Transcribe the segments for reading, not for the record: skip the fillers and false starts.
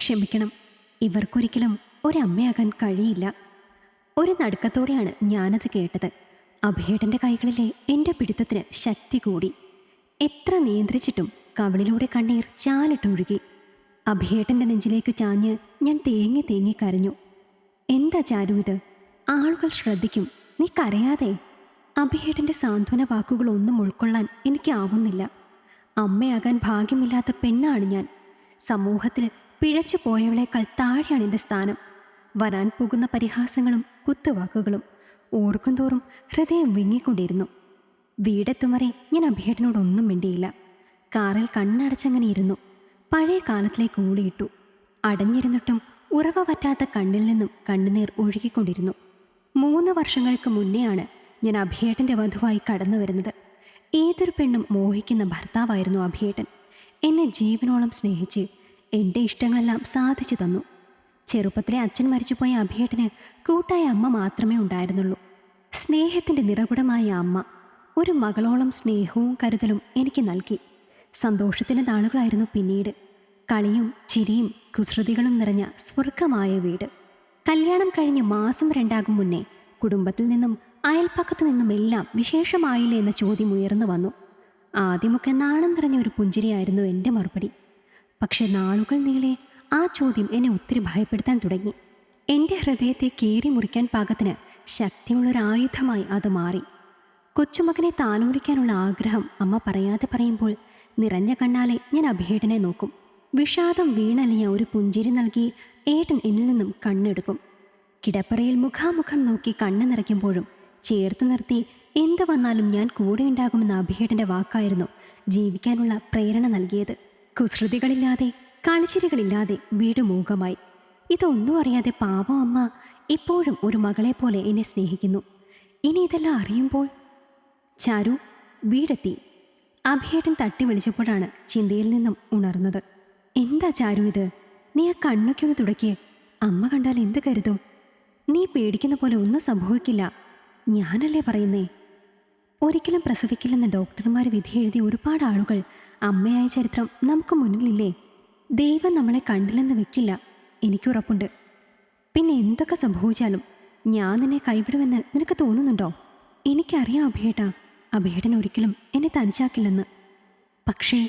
ക്ഷമിക്കണം. ഇവർക്കൊരിക്കലും ഒരമ്മയാകാൻ കഴിയില്ല. ഒരു നടുക്കത്തോടെയാണ് ഞാനത് കേട്ടത്. അഭിയേട്ടൻ്റെ കൈകളിലെ എൻ്റെ പിടുത്തത്തിന് ശക്തി കൂടി. എത്ര നിയന്ത്രിച്ചിട്ടും കവിളിലൂടെ കണ്ണീർ ചാലിട്ടൊഴുകി. അഭിയേട്ടൻ്റെ നെഞ്ചിലേക്ക് ചാഞ്ഞ് ഞാൻ തേങ്ങി തേങ്ങി കരഞ്ഞു. എന്താ ചാരു ഇത്? ആളുകൾ ശ്രദ്ധിക്കും, നീ കരയാതെ. അഭിയേട്ടൻ്റെ സാന്ത്വന വാക്കുകളൊന്നും ഉൾക്കൊള്ളാൻ എനിക്കാവുന്നില്ല. അമ്മയാകാൻ ഭാഗ്യമില്ലാത്ത പെണ്ണാണ് ഞാൻ. സമൂഹത്തിൽ പിഴച്ചു പോയവളേക്കാൾ താഴെയാണ് എൻ്റെ സ്ഥാനം. വരാൻ പോകുന്ന പരിഹാസങ്ങളും കുത്തുവാക്കുകളും ഓർക്കുംതോറും ഹൃദയം വിങ്ങിക്കൊണ്ടിരുന്നു. വീടെത്തും വരെ ഞാൻ അഭിയേട്ടനോടൊന്നും മിണ്ടിയില്ല. കാറിൽ കണ്ണടച്ചങ്ങനെ ഇരുന്നു. പഴയ കാലത്തിലേക്ക് ഊളിയിട്ടു. അടഞ്ഞിരുന്നിട്ടും ഉറവ പറ്റാത്ത കണ്ണിൽ നിന്നും കണ്ണുനീർ ഒഴുകിക്കൊണ്ടിരുന്നു. 3 വർഷങ്ങൾക്ക് മുന്നെയാണ് ഞാൻ അഭിയേട്ടൻ്റെ വധുവായി കടന്നു വരുന്നത്. ഏതൊരു പെണ്ണും മോഹിക്കുന്ന ഭർത്താവായിരുന്നു അഭിയേട്ടൻ. എന്നെ ജീവനോളം സ്നേഹിച്ച് എൻ്റെ ഇഷ്ടങ്ങളെല്ലാം സാധിച്ചു തന്നു. ചെറുപ്പത്തിലെ അച്ഛൻ മരിച്ചുപോയ അഭിയേട്ടന് കൂട്ടായ അമ്മ മാത്രമേ ഉണ്ടായിരുന്നുള്ളൂ. സ്നേഹത്തിൻ്റെ നിറകുടമായ അമ്മ ഒരു മകളോളം സ്നേഹവും കരുതലും എനിക്ക് നൽകി. സന്തോഷത്തിൻ്റെ നാളുകളായിരുന്നു പിന്നീട്. കളിയും ചിരിയും കുസൃതികളും നിറഞ്ഞ സ്വർഗമായ വീട്. കല്യാണം കഴിഞ്ഞ് മാസം 2 മുന്നേ കുടുംബത്തിൽ നിന്നും അയൽപ്പക്കത്തു നിന്നുമെല്ലാം വിശേഷമായില്ലേ എന്ന ചോദ്യം ഉയർന്നു വന്നു. ആദ്യമൊക്കെ നാണം നിറഞ്ഞ ഒരു പുഞ്ചിരിയായിരുന്നു എൻ്റെ മറുപടി. പക്ഷെ നാളുകൾ നീളെ ആ ചോദ്യം എന്നെ ഒത്തിരി ഭയപ്പെടുത്താൻ തുടങ്ങി. എൻ്റെ ഹൃദയത്തെ കീറി മുറിക്കാൻ പാകത്തിന് ശക്തിയുള്ളൊരായുധമായി അത് മാറി. കൊച്ചുമകനെ താലോലിക്കാനുള്ള ആഗ്രഹം അമ്മ പറയാതെ പറയുമ്പോൾ നിറഞ്ഞ കണ്ണാലെ ഞാൻ അഭിയേട്ടനെ നോക്കും. വിഷാദം വീണലിഞ്ഞ ഒരു പുഞ്ചിരി നൽകി ഏട്ടൻ എന്നിൽ നിന്നും കണ്ണെടുക്കും. കിടപ്പറയിൽ മുഖാമുഖം നോക്കി കണ്ണ് നിറയ്ക്കുമ്പോഴും ചേർത്ത് നിർത്തി എന്ത് വന്നാലും ഞാൻ കൂടെ ഉണ്ടാകുമെന്ന അഭിയേട്ടൻ്റെ വാക്കായിരുന്നു ജീവിക്കാനുള്ള പ്രേരണ നൽകിയത്. കുസൃതികളില്ലാതെ കളിച്ചിരികളില്ലാതെ വീട് മൂകമായി. ഇതൊന്നും അറിയാതെ പാവം അമ്മ ഇപ്പോഴും ഒരു മകളെപ്പോലെ എന്നെ സ്നേഹിക്കുന്നു. ഇനി ഇതെല്ലാം അറിയുമ്പോൾ ചാരു, വീടെത്തി. അഭിയേട്ടൻ തട്ടി വിളിച്ചപ്പോഴാണ് ചിന്തയിൽ നിന്നും ഉണർന്നത്. എന്താ ചാരു ഇത്? നീ ആ കണ്ണൊക്കെ ഒന്ന് തുടക്കിയേ. അമ്മ കണ്ടാൽ എന്ത് കരുതും? നീ പേടിക്കുന്ന പോലെ ഒന്നും സംഭവിക്കില്ല, ഞാനല്ലേ പറയുന്നേ. ഒരിക്കലും പ്രസവിക്കില്ലെന്ന് ഡോക്ടർമാർ വിധി എഴുതിയ ഒരുപാട് ആളുകൾ അമ്മയായ ചരിത്രം നമുക്ക് മുന്നിലില്ലേ? ദൈവം നമ്മളെ കണ്ടില്ലെന്ന് വെക്കില്ല, എനിക്കുറപ്പുണ്ട്. പിന്നെ എന്തൊക്കെ സംഭവിച്ചാലും ഞാൻ നിന്നെ കൈവിടുമെന്ന് നിനക്ക് തോന്നുന്നുണ്ടോ? എനിക്കറിയാം അഭിയേട്ടാ, അഭിയേട്ടൻ ഒരിക്കലും എന്നെ തനിച്ചാക്കില്ലെന്ന്. പക്ഷേ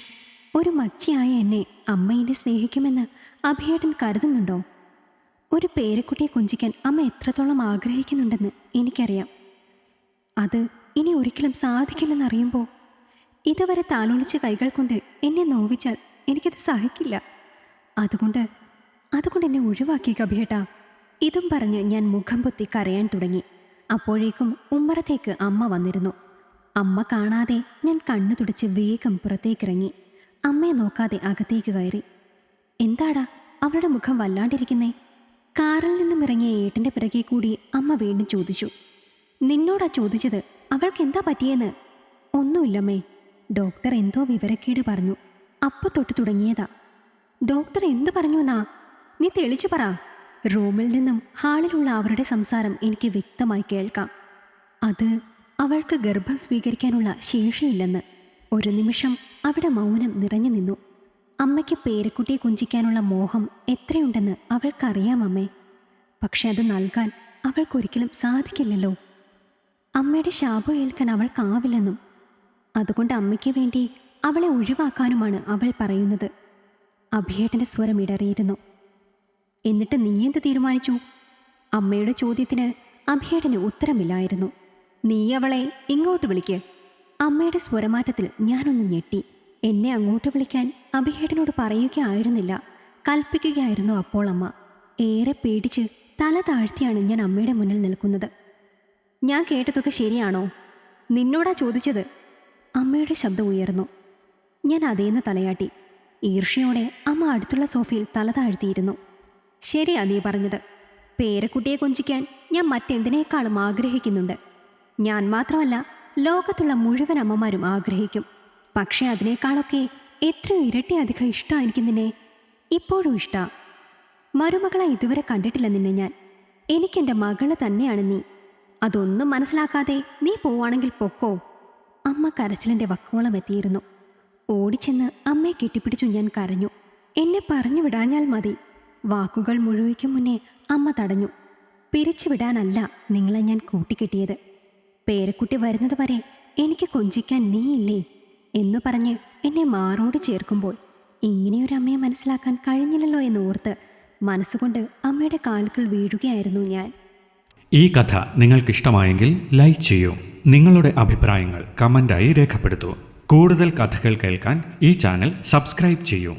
ഒരു മച്ചിയായ എന്നെ അമ്മ എന്നെ സ്നേഹിക്കുമെന്ന് അഭിയേട്ടൻ കരുതുന്നുണ്ടോ? ഒരു പേരക്കുട്ടിയെ കൊഞ്ചിക്കാൻ അമ്മ എത്രത്തോളം ആഗ്രഹിക്കുന്നുണ്ടെന്ന് എനിക്കറിയാം. അത് ഇനി ഒരിക്കലും സാധിക്കില്ലെന്നറിയുമ്പോൾ ഇതുവരെ താലോലിച്ച കൈകൾ കൊണ്ട് എന്നെ നോവിച്ചാൽ എനിക്കത് സഹിക്കില്ല. അതുകൊണ്ട് എന്നെ ഒഴിവാക്കിയേക്ക് അഭിയേട്ടാ. ഇതും പറഞ്ഞ് ഞാൻ മുഖം പൊത്തി കരയാൻ തുടങ്ങി. അപ്പോഴേക്കും ഉമ്മറത്തേക്ക് അമ്മ വന്നിരുന്നു. അമ്മ കാണാതെ ഞാൻ കണ്ണു തുടച്ച് വേഗം പുറത്തേക്കിറങ്ങി. അമ്മയെ നോക്കാതെ അകത്തേക്ക് കയറി. എന്താടാ അവളുടെ മുഖം വല്ലാണ്ടിരിക്കുന്നേ? കാറിൽ നിന്നും ഇറങ്ങിയ ഏട്ടൻ്റെ പിറകെ കൂടി അമ്മ വീണ്ടും ചോദിച്ചു. നിന്നോടാ ചോദിച്ചത്, അവൾക്ക് എന്താ പറ്റിയെന്ന്? ഒന്നുമില്ലമ്മേ, ഡോക്ടർ എന്തോ വിവരക്കേട് പറഞ്ഞു. അപ്പം തൊട്ട് തുടങ്ങിയതാ. ഡോക്ടർ എന്തു പറഞ്ഞു എന്നാ? നീ തെളിച്ചു പറ. റൂമിൽ നിന്നും ഹാളിലുള്ള അവരുടെ സംസാരം എനിക്ക് വ്യക്തമായി കേൾക്കാം. അത് അവൾക്ക് ഗർഭം സ്വീകരിക്കാനുള്ള ശേഷിയില്ലെന്ന്. ഒരു നിമിഷം അവിടെ മൗനം നിറഞ്ഞു നിന്നു. അമ്മയ്ക്ക് പേരക്കുട്ടിയെ കുഞ്ചിക്കാനുള്ള മോഹം എത്രയുണ്ടെന്ന് അവൾക്കറിയാം അമ്മേ. പക്ഷെ അത് നൽകാൻ അവൾക്കൊരിക്കലും സാധിക്കില്ലല്ലോ. അമ്മയുടെ ശാപം ഏൽക്കാൻ അവൾക്കാവില്ലെന്നും അതുകൊണ്ട് അമ്മയ്ക്ക് വേണ്ടി അവളെ ഒഴിവാക്കാനുമാണ് അവൾ പറയുന്നത്. അഭിയേട്ടൻ്റെ സ്വരം ഇടറിയിരുന്നു. എന്നിട്ട് നീ എന്ത് തീരുമാനിച്ചു? അമ്മയുടെ ചോദ്യത്തിന് അഭിയേട്ടന് ഉത്തരമില്ലായിരുന്നു. നീ അവളെ ഇങ്ങോട്ട് വിളിക്ക്. അമ്മയുടെ സ്വരമാറ്റത്തിൽ ഞാനൊന്ന് ഞെട്ടി. എന്നെ അങ്ങോട്ട് വിളിക്കാൻ അഭിയേട്ടനോട് പറയുകയായിരുന്നില്ല, കൽപ്പിക്കുകയായിരുന്നു അപ്പോൾ അമ്മ. ഏറെ പേടിച്ച് തല താഴ്ത്തിയാണ് ഞാൻ അമ്മയുടെ മുന്നിൽ നിൽക്കുന്നത്. ഞാൻ കേട്ടതൊക്കെ ശരിയാണോ? നിന്നോടാ ചോദിച്ചത്. അമ്മയുടെ ശബ്ദം ഉയർന്നു. ഞാൻ അതേന്ന് തലയാട്ടി. ഈർഷ്യയോടെ അമ്മ അടുത്തുള്ള സോഫയിൽ തല താഴ്ത്തിയിരുന്നു. ശരിയാ നീ പറഞ്ഞത്. പേരക്കുട്ടിയെ കൊഞ്ചിക്കാൻ ഞാൻ മറ്റെന്തിനേക്കാളും ആഗ്രഹിക്കുന്നുണ്ട്. ഞാൻ മാത്രമല്ല, ലോകത്തുള്ള മുഴുവൻ അമ്മമാരും ആഗ്രഹിക്കും. പക്ഷേ അതിനേക്കാളൊക്കെ എത്രയോ ഇരട്ടി അധികം ഇഷ്ടമാണ് എനിക്ക് നിന്നെ. ഇപ്പോഴും ഇഷ്ടമാണ്. മരുമകളെ ഇതുവരെ കണ്ടിട്ടില്ല നിന്നെ ഞാൻ. എനിക്കെൻ്റെ മകള് തന്നെയാണ് നീ. അതൊന്നും മനസ്സിലാക്കാതെ നീ പോവാണെങ്കിൽ പൊക്കോ. അമ്മ കരച്ചിലിൻ്റെ വക്കോളം എത്തിയിരുന്നു. ഓടിച്ചെന്ന് അമ്മയെ കെട്ടിപ്പിടിച്ചു ഞാൻ കരഞ്ഞു. എന്നെ പറഞ്ഞു വിടാഞ്ഞാൽ മതി. വാക്കുകൾ മുഴുവയ്ക്കും മുന്നേ അമ്മ തടഞ്ഞു. പിരിച്ചുവിടാനല്ല നിങ്ങളെ ഞാൻ കൂട്ടിക്കെട്ടിയത്. പേരക്കുട്ടി വരുന്നത് വരെ എനിക്ക് കൊഞ്ചിക്കാൻ നീയില്ലേ എന്നു പറഞ്ഞ് എന്നെ മാറോട് ചേർക്കുമ്പോൾ ഇങ്ങനെയൊരു അമ്മയെ മനസ്സിലാക്കാൻ കഴിഞ്ഞില്ലല്ലോ എന്നോർത്ത് മനസ്സുകൊണ്ട് അമ്മയുടെ കാലുകൾ വീഴുകയായിരുന്നു ഞാൻ. ഈ കഥ നിങ്ങൾക്കിഷ്ടമായെങ്കിൽ ലൈക്ക് ചെയ്യൂ. നിങ്ങളുടെ അഭിപ്രായങ്ങൾ കമൻ്റായി രേഖപ്പെടുത്തൂ. കൂടുതൽ കഥകൾ കേൾക്കാൻ ഈ ചാനൽ സബ്സ്ക്രൈബ് ചെയ്യൂ.